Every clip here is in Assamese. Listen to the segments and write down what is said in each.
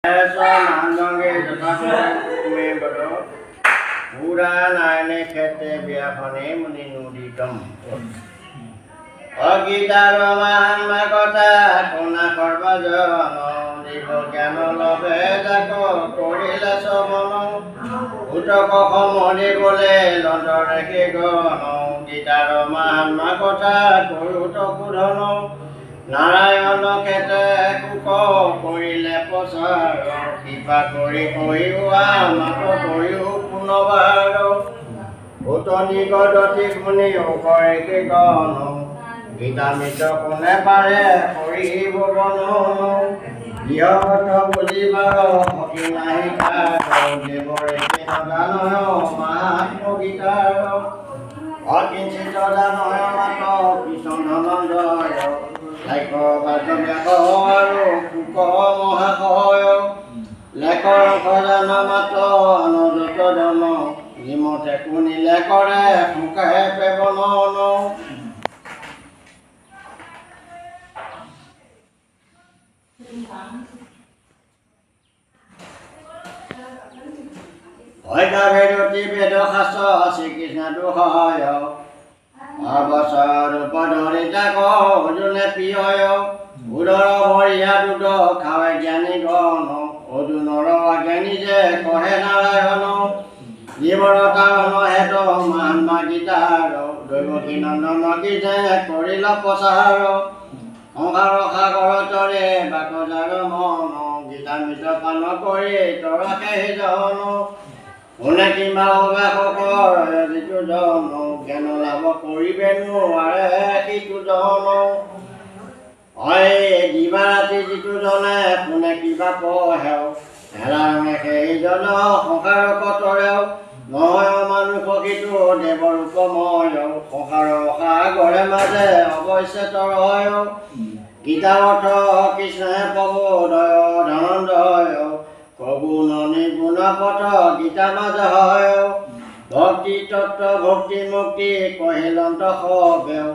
নানগে যথাসমে বদ পুৰা নায়নে ক্ষেত্ৰে বিয়াখনে মুনি নুদিতম অগীতাৰ মহাত্মা কথা কোনা সৰ্বজন দিব জ্ঞান লভে যাক কৰিলে শ্ৰৱণ উতক সমৰি বলে লণ্ডৰে সে গণ গীতাৰ মহাত্মা কথা কৰো তকুধন নাৰায়ণ ক্ষেত্ৰে কুক কৰিলে প্ৰচাৰ কৃপা কৰি কৈওৱা মাত কৈও পুনবাৰ ভূতনি গদতি শুনি কৰে সে গণ গীতামৃত কোনে পাৰে কৰিব বৰ্ণন ইহত বুজিবাৰ সখী নাহি দেৱৰে নজানয় মহাত্মগীতাৰ অকিঞ্চিত জানয় মাত কৃষ্ণ ধনঞ্জয় লাইক বাদ্যব্যাস আৰু শুক মহাশয় লেখৰ সজান মাত অনুযত জন যিমতে শুনিলে কৰে শুকে পেৱনন ভেদতি বেদ শাস্ত্ৰ শ্ৰীকৃষ্ণ দুহয় অৱসৰ পদৰি তাক অৰ্জুনে প্ৰিয় উদৰ ভৰিয়া দুদ খাৱে জ্ঞানী গণ অৰ্জুনৰ অজ্ঞানী যে কহে নাৰায়ণ জীৱৰ কাৰণ হেত মহাত্মা গীতাৰ দৈৱকী নন্দন গীতে কৰিল প্ৰচাৰ সংসাৰ সাগৰ তৰে বাকজাৰ মন গীতামৃত পান কৰি তৰাকে জন কোনে কিমা অবাসকৰ যিটো জন জ্ঞান লাভ কৰিবে নোৱাৰে সিটো জন হয় দিবা ৰাতি যিটো জনে কোনে কিবা পঢ়েও হেৰাঙে সেইজন সংসাৰ কতৰেও নহয় মানুহ সিটো দেৱৰ উপময় সংসাৰ সাগৰে মাজে অৱশ্যে তৰয় গীতা অৰ্থ কৃষ্ণে প্ৰবোধয় ধনঞ্জয় কগুণ নিগুণ পথ গীতা মাজ হয় ভক্তি তত্ত্ব ভক্তি মুক্তি কহিলন্ত হবেও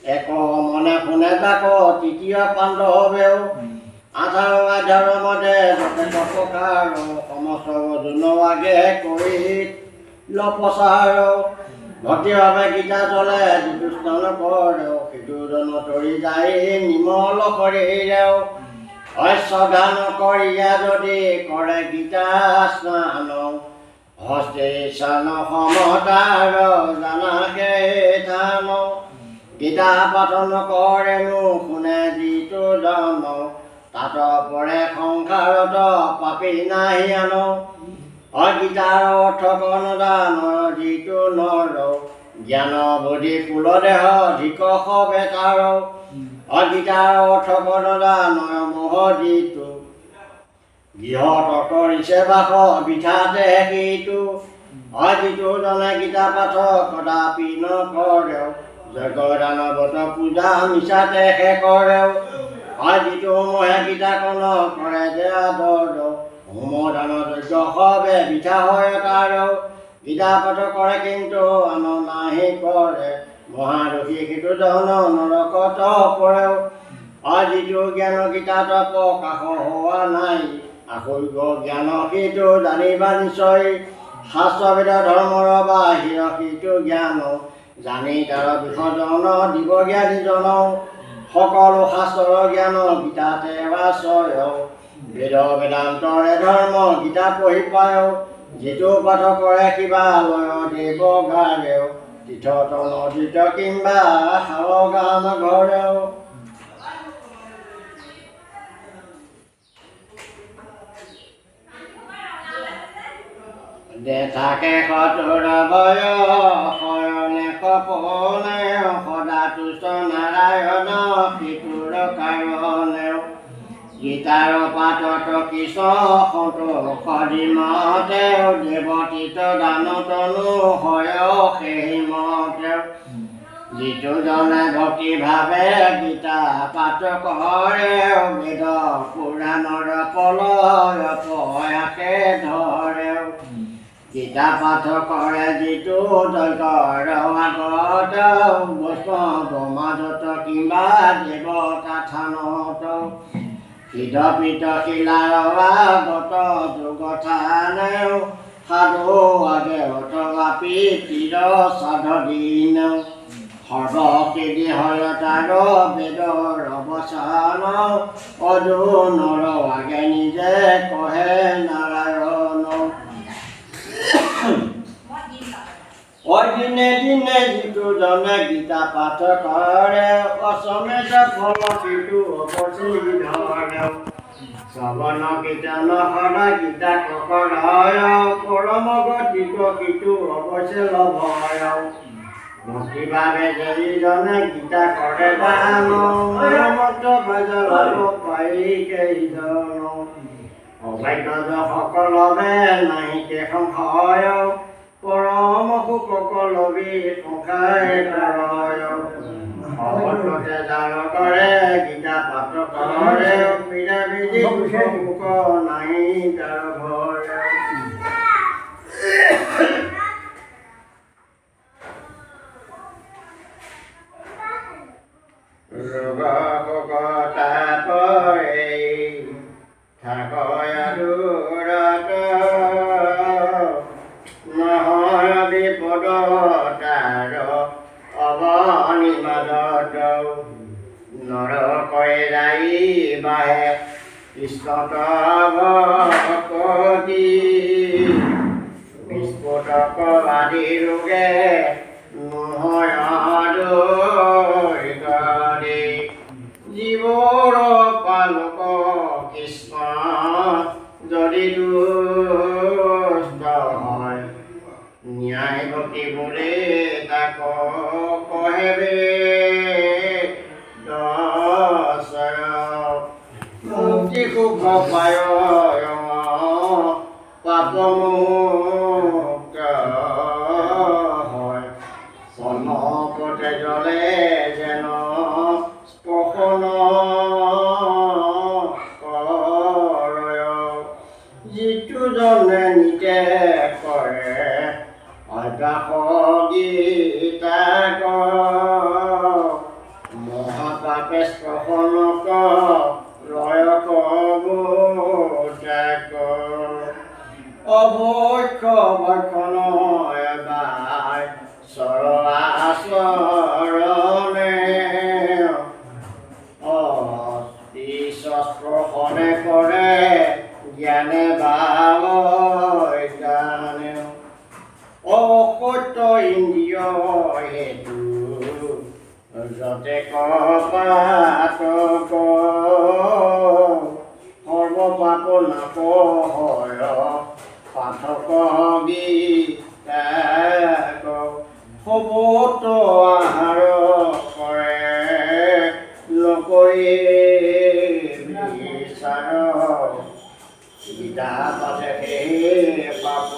এক মনে শুনে তাক তৃতীয় পাণ্ডৱেও আধাৰ আধাৰ মতে যথেষ্ট প্ৰকাৰ সমস্ত অৰ্জুন আগে কৰি লপচাৰ ভক্তিভাৱে গীতা চলে যিটো স্নান কৰেও সেইটো জন তৰি যায় নিমল শৰীৰেও অশ্ৰদ্ধা নকৰিয়া যদি কৰে গীতা স্নান হস্তে স্নান সমতাৰ জানাকে থান গীতা পাঠ নকৰেনো শুনে যিটো জন তাত পৰে সংসাৰত পাপী নাহি আন অগীতাৰ অৰ্থ কনদান যিটো নৰ জ্ঞান বুদ্ধি কুল দেহ ধিক সবে তাৰ অগীতাৰ অৰ্থ কনদান মোহ যিটো গৃহত কৰিছে বাস বিঠাতে সেইটো যিটো জনে গীতা পাঠ কদাপি নকৰেও যজ্ঞ দানৱত পূজা মিছাতে হে কৰেও যিটো মোহে গীতাকন কৰে যে আদৰ হোম দান যজ্ঞ সবে বিঠা হয় তাৰ গীতা পাঠ কৰে কিন্তু আন নাহি কৰে মহাদোষী সেইটো জন নৰকত পৰেও যিটো জ্ঞান গীতাত প্ৰকাশ হোৱা নাই আশৈক জ্ঞান সেইটো জানিবা নিশ্চয় শাস্ত্ৰবেদ ধৰ্মৰ বাহিৰ সেইটো জ্ঞান জানি তাৰ বিসৰ্জন দিব জ্ঞানীজন সকলো শাস্ত্ৰৰ জ্ঞান গীতাতে আশ্ৰয় বেদ বেদান্তৰে ধৰ্ম গীতা পঢ়ি পায় যিটো পাঠ কৰে শিৱালয় দেৱ গাৰেও তীৰ্থ নদীত কিম্বা শালগান ঘৰেও দেখাকে সতুৰ ভয় শয়নে সপনে সদা তুষ্ট নাৰায়ণ সিটোৰ কাৰণেও গীতাৰ পাঠত কৃষ্ণ সন্তোষ দিমতেও দেৱতীত দানতনো হয় সেই মতেও যিটো জনে ভক্তিভাৱে গীতা পাঠ কৰেও বেদ পুৰাণৰ পলয় প্ৰয়াসে ধৰেও গীতা পাঠ কৰে যিটো যজ্ঞৰ আগত বৈষ্ণৱ মাজত কিম্বা দেৱতা থানত সিদ্ধপিত শিলাৰগত যুগথানেও সাধু আগে অথবা পিতৃৰ সাধদিনেও সৰ্বকেদি হয়তাৰ বেদৰ অৱসান অৰ্জুনৰ আগে নিজে কহে নাৰায়ণ দিনে দিনে যিটো জনে গীতা পাঠ কৰে অসমেত ফল সিটো অৱশ্যে ধৰে শ্ৰৱণ কীৰ্তন সদা গীতা ককৰয় পৰম গতিক সিটো অৱশ্যে লভয় ভক্তিভাৱে যিজনে গীতা কৰে দান মত ভজ লাভ পাই কেইজন অভাগ্যসকলবে নাহিকে সংশয় পৰম সুখকলবি সংসাৰে তাৰয় অৱততে যাৰ কৰে গীতা পাঠ কৰে পীড়া বিধি সুখ নাই তাৰ ঘৰে ৰোগ শোকতা পৰে থাকয় দূৰত নহয় বিপদ তাৰ অৱনিবাদত নৰকয় যাই বাহে কৃষ্ণত ভকতি বিস্ফোটক আদি ৰোগে নহয় জীৱৰ পালক কৃষ্ণ যদি দুষ্ট হয় ন্যায় ভক্তি বোলে তাক কহেবে মুক্তি সুখ পায় পাপমুক্ত হয় সমপথে জলে যেন স্পৰ্শন কৰয় যিটো জনে নিতে কৰে অভ্যাস গীতাক মহাপাপে স্পৰ্শনক লয়ক বোধাক অভক্ষ ভক্ষণ এবাৰ চৰণে স্পৰ্শনে কৰে জ্ঞানে ভাৱ জ্ঞানে অসত্য ইন্দ্ৰিয় হেতু যতে কপাতক সৰ্বপাপ নাপ হয় পাঠক গীতাক সবত আহাৰ কৰে নকৰি বিচাৰ গীতা পাঠে সেই পাপ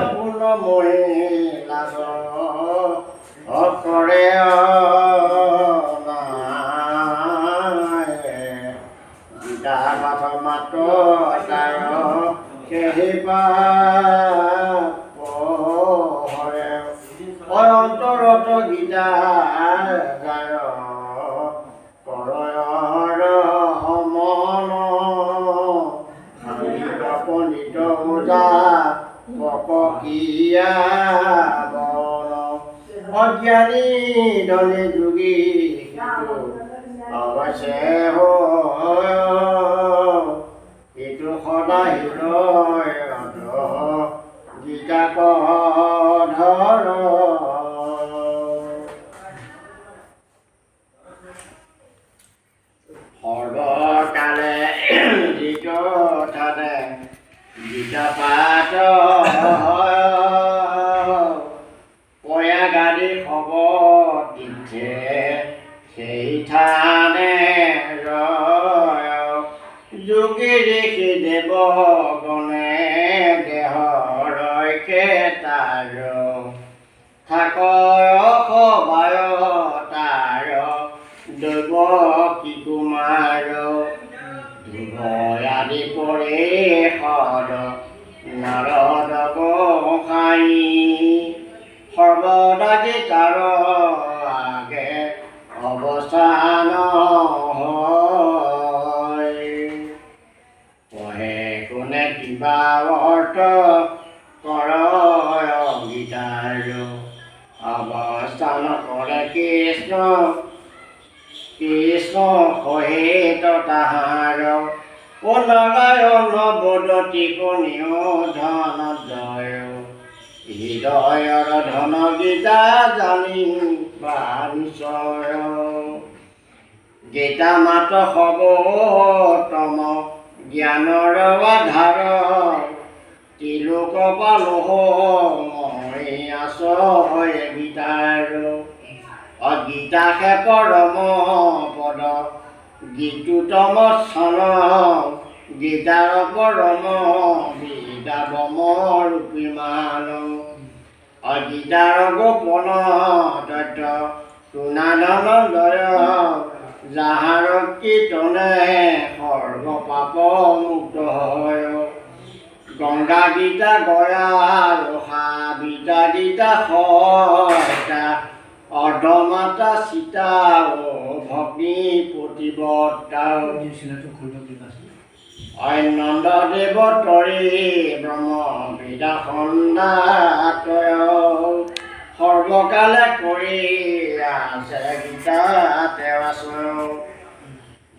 পূৰ্ণ মহিলাগ কৰে গীতা পাঠ মাত্ৰ তাৰ সেই পঢ়ে অন্তৰত গীতা গায় কৰয়ৰ মন পণ্ডিত ওজা পকীয়া বন অজ্ঞানী ধনী যোগী অৱশ্যে এইটো সদায় হৃদয় গীতাক ধৰ সৰ্বকালে যিটো ঠানে গীতা পাঠ পয়া গাড়ী হ'ব দিছে সেই থানে ৰয় যোগী ঋষি দেৱগণে দেহৰৈকে তাৰ থাকৰ সবায় তাৰ দৈৱ কি কুমাৰ আদি পৰে সদ নাৰদ গোসাঁই সৰ্বদা গীতাৰ অৱসান হয় পঢ়ে কোনে কিবা অৰ্থ কৰ গীতাৰ অৱস্থান কৰে কৃষ্ণ কৃষ্ণ সহিত তাহাৰ নাৰায়ণ বদতি কোনিও ধন জয় হৃদয়ৰ ধন গীতা জানি নিশ্চয় গীতা মাত সৰ্বোত্তম জ্ঞানৰ আধাৰ তিলোক পালোহ মই আশ্ৰয় গীতাৰ গীতাকে পৰম পদ গীতোতম স্থান গীতাৰ পৰম বিদাবম ৰূপীমান গীতাৰ গোপন তথ্য সুনানন্দয় যাহাৰ কীৰ্তনে সৰ্ব পাপ মুক্ত হয় গংগা গীতা গয়া ৰসা বিদ্যা গীতা সতা অৰ্ধমাতা সীতা ভগ্নী প্ৰতিব্ৰতা নন্দদেৱ তৰি ব্ৰহ্ম বিদা সন্দাতয় সৰ্বকালে কৰি আছে গীতা তেওঁ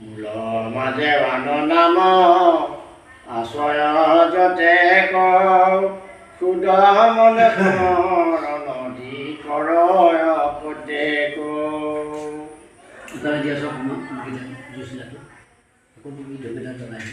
মূলৰ মাজে বান নাম আশ্ৰয় যতে সুদ মনে নদী কৰ প্ৰত্যেক দিয়া চব জয়শিলাটো আকৌ তুমি ধন্যবাদ জনাই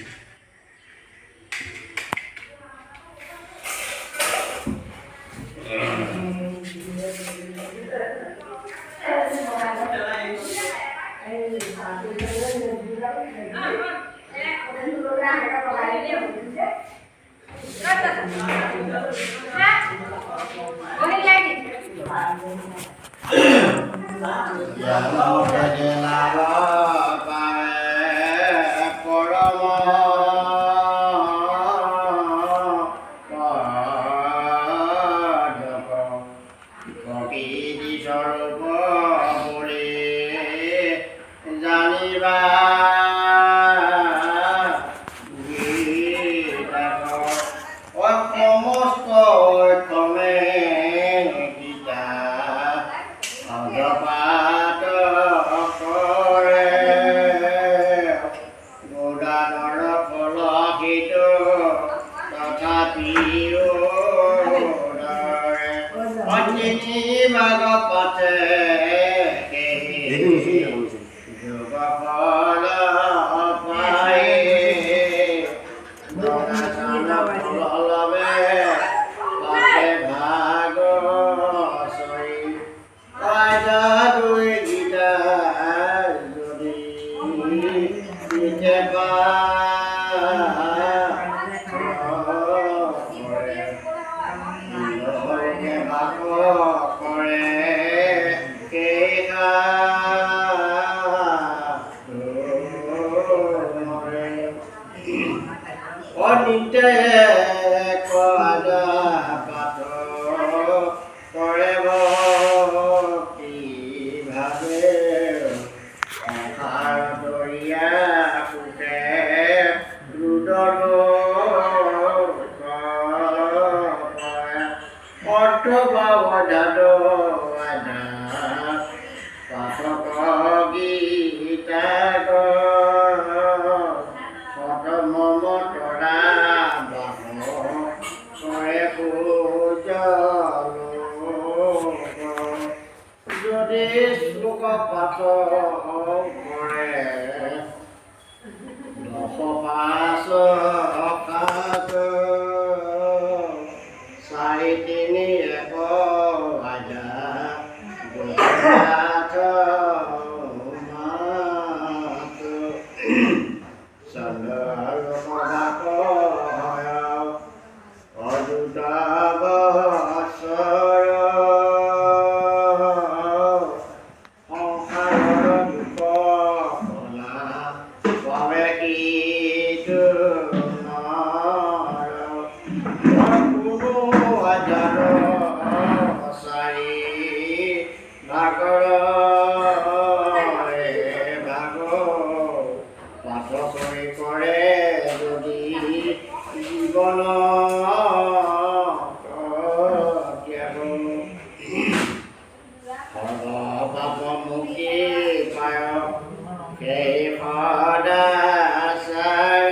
সেই সদাচাৰ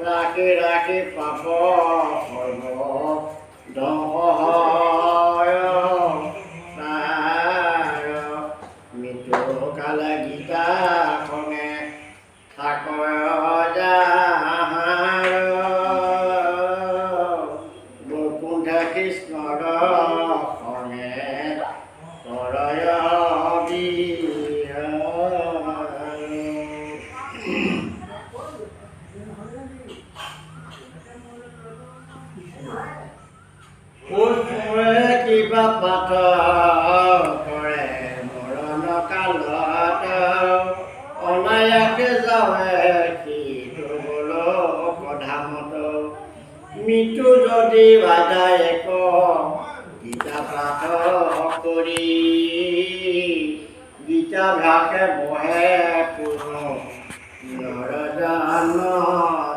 ৰাখি ৰাখি পাপ সৰ্ব ধ্বংস হয় তাৰ মৃত্যু কালে গীতাখনে থাকৰ যাহাৰ বৈকুণ্ঠ কৃষ্ণৰ দৰ্শনে কৰয় পুষ্পৰে কিবা পাঠ কৰে মৰণ কালত অনায়াসে যাৱে সিটো গোলক ধামত মৃত্যু যদি বাজায় এক গীতা পাঠ কৰি গীতা ভাষে বহে পূৰ্ণ নৰজান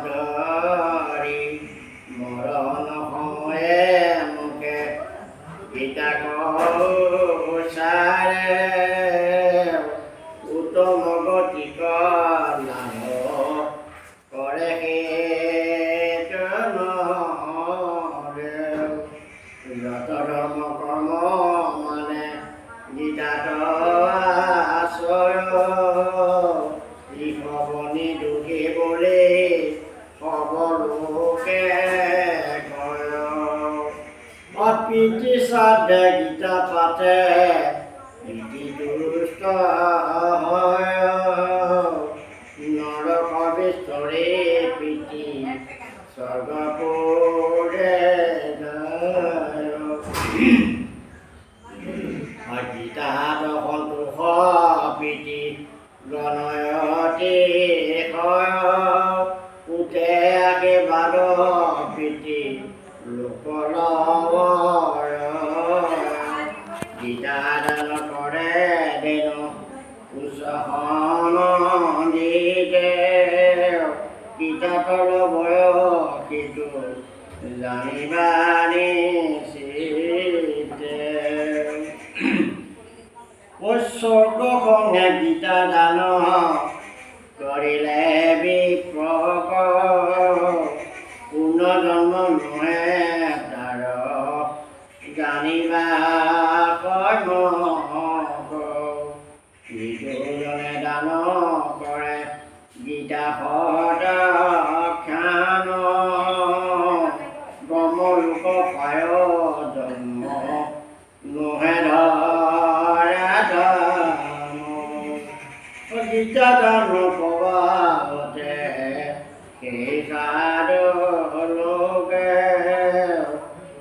ধৰি মৰণ সময়ে মুখে গীতা কচাৰে উত্তম গতিক লাভ কৰে যত ধৰ্ম কৰ্ম মানে গীতাত আশ্ৰয় লিখবনি দুখী বুলি সকলোকে কয় অপ্ৰীতি শ্ৰাদ্ধে গীতা পাতে প্ৰীতি দুষ্ট হয় নৰক বিস্তৰে প্ৰীতি স্বৰ্গপুৰে গীতাত সন্তোষ প্ৰীতি গণয়তে উঠে আশীৰ্বাদ প্ৰীতি লোকলৰ গীতা দান কৰে দেন উৎসহন দিতে কিতাপৰ বয়সিটো জানিবানি স্বৰ্গসংগে গীতা দান কৰিলে বিপ্ৰক পুনৰ্জন্ম নহে তাৰ জানিবা কৰ্ম যিজনে দান কৰে গীতা সদাখ্যান ব্ৰহ্মলোক পায় জন্ম নহে গীতা দান প্ৰভাৱতে সেই সাধলোকে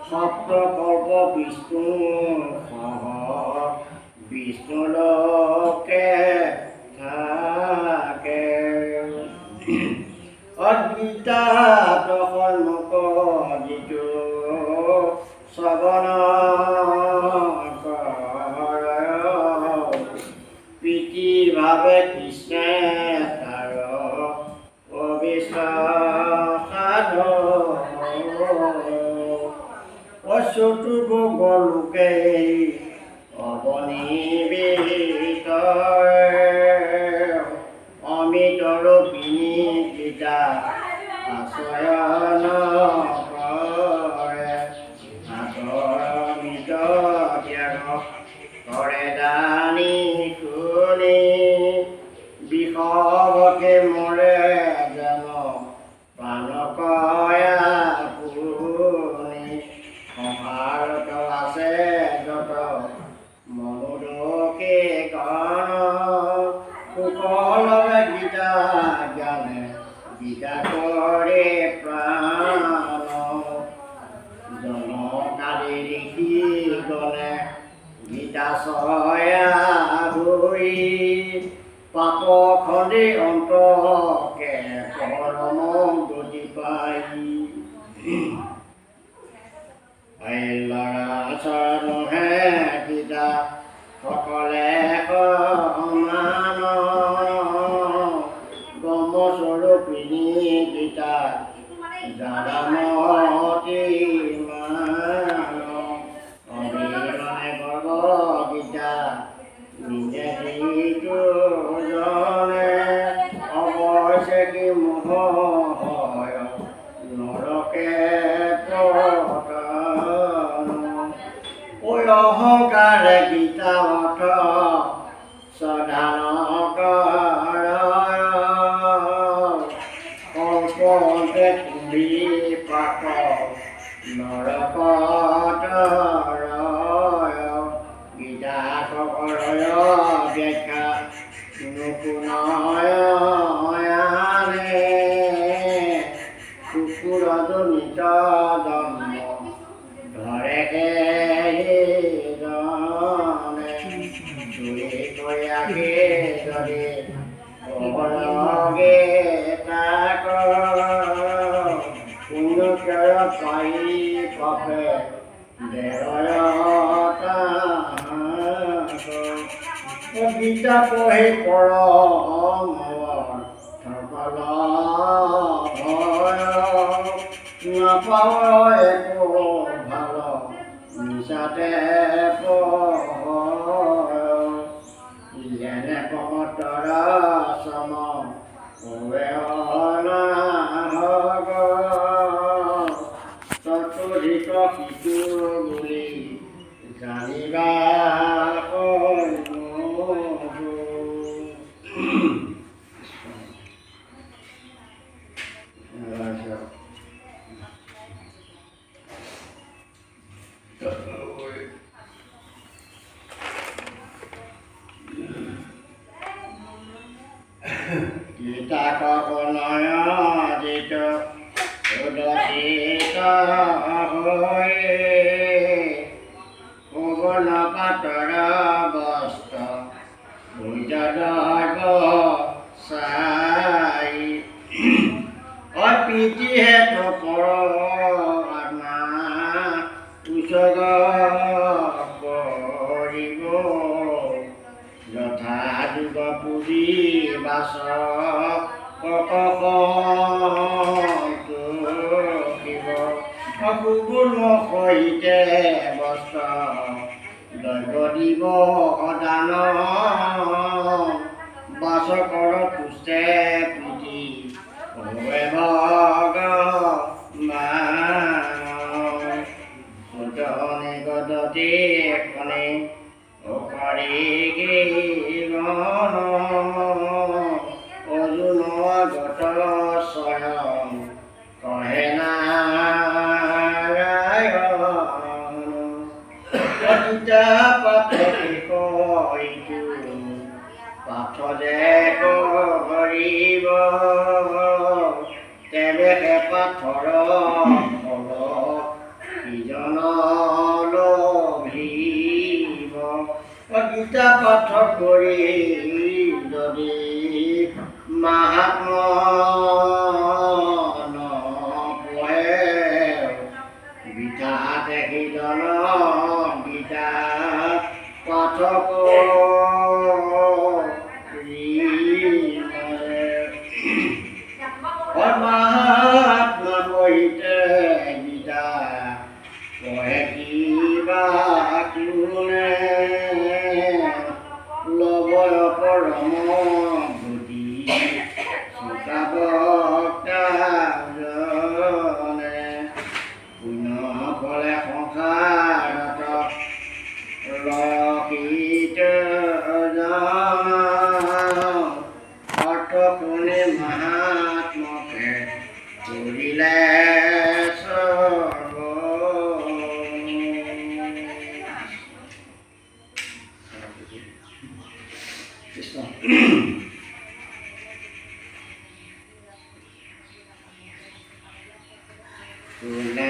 সপ্তকল্প বিষ্ণু সহ বিষ্ণুলোকে থাকে অগীতাত সন্মুখ যিটো শ্ৰৱণ প্ৰীতি ভাৱে কৃষ্ণে তাৰ অবিশ্বাস চতুৰ্ভুগ লোকে অৱনিবিত অমিতৰূপিণী গীতা আশ্ৰয়ন কৰে অমিত ত্যাগ কৰে দানি শুনি বিষৱকে মৰে জান প্ৰাণ কয়া পুনি সংসাৰত আছে যত মনোদকে কণ সুকলৱে গীতা জ্ঞানে গীতা কৰে প্ৰাণ জনকালি ঋষি গণে গীতা চয়া ধৰি পাপ খন্দি অন্তকে পৰম গতি পাই ল'ৰা চৰণহে গীতা সকলে সমান ব্ৰহ্মস্বৰূপিণী গীতা জানমতি মান অবিহনে গীতা নিজে যিটো জনে অৱশ্যে কি মোহ হয় নৰকে অহংকাৰে গীতা অৰ্থ কল্পতে কুলি পাপ নৰকত গীতা সকলয় ব্যাখ্যা নুকুণয়ানে কুকুৰত নিজ জন্ম ধৰে কয়াকে ধৰে অবলগে তাক পুণ্যকৰ পাই পাপে গীতা পঢ়ি পৰ নাপাওঁ একো ভাল মিছাতে যেনে পমতৰ সম ততোধিক কিছু বুলি জানিবা গীতা কনয়দিত উদচিত হৈ পৱন পাতৰ বস্ত্ৰ ভুজদৰ্ভ চাই অপ্ৰীতি হেতু পৰ আত্মা উচগ কৰিব যথা যুগ পুৰি বাস অকুগুণ সহিতে বস্ত্ৰ দৈৱ দিব দান বাস কৰ তুষ্টে প্ৰীতি ভগৱানে গদতে কণে অকাৰি অজুন গত স্বয়ং কহে নাৰায়ণ পাঠ কৈতো পাঠ যে কৰিব তেবে পাঠৰ ফল কিজন লভিব গীতা পাঠ কৰি যদি মহাত্মা নপঢ়ে গীতা দেখি জন গীতা পাঠ মহাত্মা বহিতে গীতা পঢ়ে কিবা কোনে লবয় পৰম বুদ্ধি চুকাব জনে পুণ্য ফলে সংসাৰত ৰহিত অৰ্থ কোনে মহাত্মকে কৰিলে মানে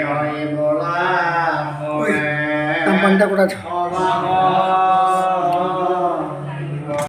হৰি বোলা তাম্পানটা কোটা সমাগম